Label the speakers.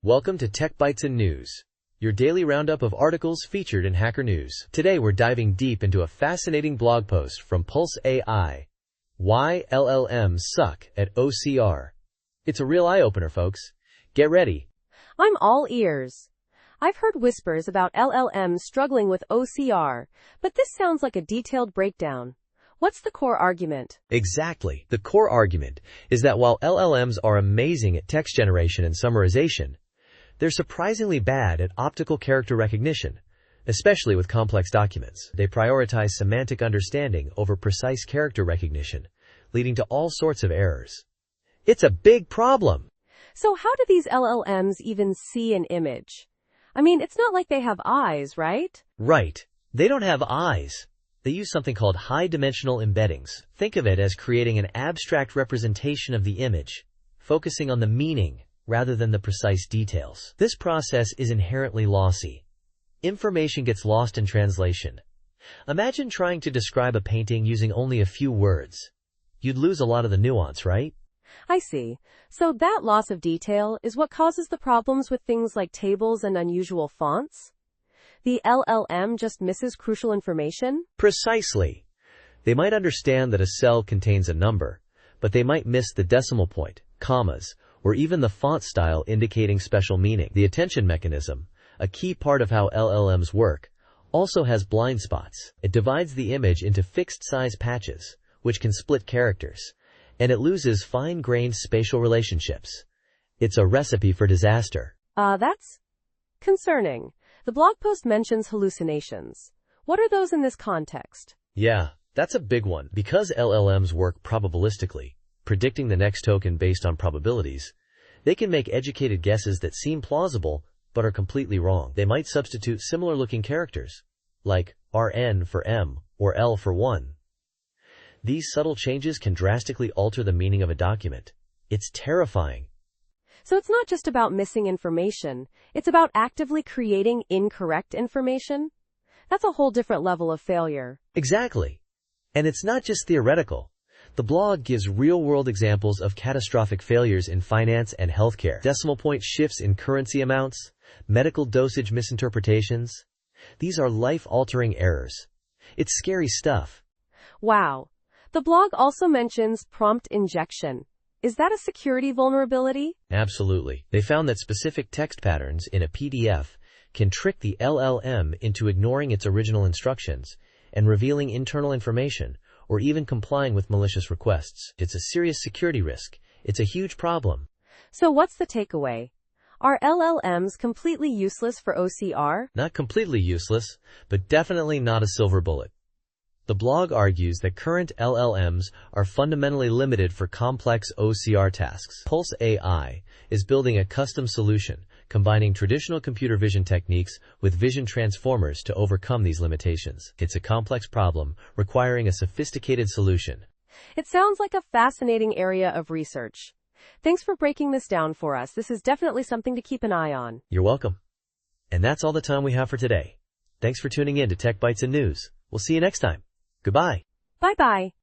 Speaker 1: Welcome to Tech Bytes and News, your daily roundup of articles featured in Hacker News. Today we're diving deep into a fascinating blog post from Pulse AI, Why LLMs Suck at OCR. It's a real eye-opener, folks. Get ready.
Speaker 2: I'm all ears. I've heard whispers about LLMs struggling with OCR, but this sounds like a detailed breakdown. What's the core argument?
Speaker 1: Exactly. The core argument is that while LLMs are amazing at text generation and summarization, they're surprisingly bad at optical character recognition, especially with complex documents. They prioritize semantic understanding over precise character recognition, leading to all sorts of errors. It's a big problem.
Speaker 2: So how do these LLMs even see an image? I mean, it's not like they have eyes, right?
Speaker 1: Right. They don't have eyes. They use something called high-dimensional embeddings. Think of it as creating an abstract representation of the image, focusing on the meaning rather than the precise details. This process is inherently lossy. Information gets lost in translation. Imagine trying to describe a painting using only a few words. You'd lose a lot of the nuance, right?
Speaker 2: I see. So that loss of detail is what causes the problems with things like tables and unusual fonts? The LLM just misses crucial information?
Speaker 1: Precisely. They might understand that a cell contains a number, but they might miss the decimal point, commas, or even the font style indicating special meaning. The attention mechanism, a key part of how LLMs work, also has blind spots. It divides the image into fixed-size patches, which can split characters, and it loses fine-grained spatial relationships. It's a recipe for disaster.
Speaker 2: That's concerning. The blog post mentions hallucinations. What are those in this context?
Speaker 1: Yeah, that's a big one. Because LLMs work probabilistically, predicting the next token based on probabilities, they can make educated guesses that seem plausible but are completely wrong. They might substitute similar-looking characters, like RN for M or L for 1. These subtle changes can drastically alter the meaning of a document. It's terrifying.
Speaker 2: So it's not just about missing information, it's about actively creating incorrect information? That's a whole different level of failure.
Speaker 1: Exactly. And it's not just theoretical. The blog gives real-world examples of catastrophic failures in finance and healthcare. Decimal point shifts in currency amounts, medical dosage misinterpretations. These are life-altering errors. It's scary stuff.
Speaker 2: Wow. The blog also mentions prompt injection. Is that a security vulnerability?
Speaker 1: Absolutely. They found that specific text patterns in a PDF can trick the LLM into ignoring its original instructions and revealing internal information, or even complying with malicious requests. It's a serious security risk. It's a huge problem.
Speaker 2: So what's the takeaway? Are LLMs completely useless for OCR?
Speaker 1: Not completely useless, but definitely not a silver bullet. The blog argues that current LLMs are fundamentally limited for complex OCR tasks. Pulse AI is building a custom solution, combining traditional computer vision techniques with vision transformers to overcome these limitations. It's a complex problem, requiring a sophisticated solution.
Speaker 2: It sounds like a fascinating area of research. Thanks for breaking this down for us. This is definitely something to keep an eye on.
Speaker 1: You're welcome. And that's all the time we have for today. Thanks for tuning in to Tech Bytes and News. We'll see you next time. Goodbye.
Speaker 2: Bye-bye.